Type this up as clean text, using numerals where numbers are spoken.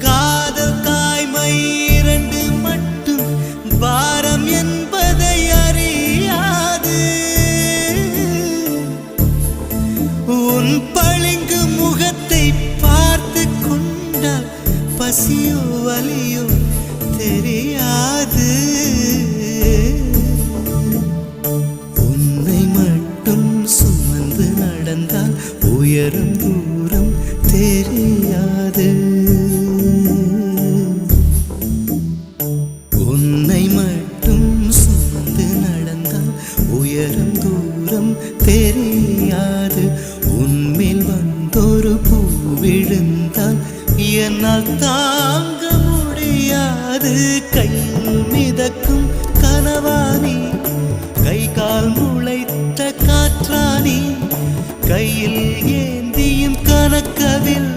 காதல் தாய்மை இரண்டு மட்டும் பாரம் என்பதை அறியாது. உன் பளிங்கு முகத்தை பார்த்து கொண்டால் பசியோ வலியோ தெரியாது. உன்னை மட்டும் சுமந்து நடந்தால் உயரும் தூரம் தெரியாது. உன்னை மட்டும் சுமந்து நடந்தால் உயரும் தூரம் தெரியாது. உன்மேல் வந்தொரு பூ விழுந்தால் என்னால் தாங்க முடியாது. கையில் மிதக்கும் கனவானி, கை கால் முளைத்த காற்றானி, கையில் ஏந்தியும் கனக்கவில்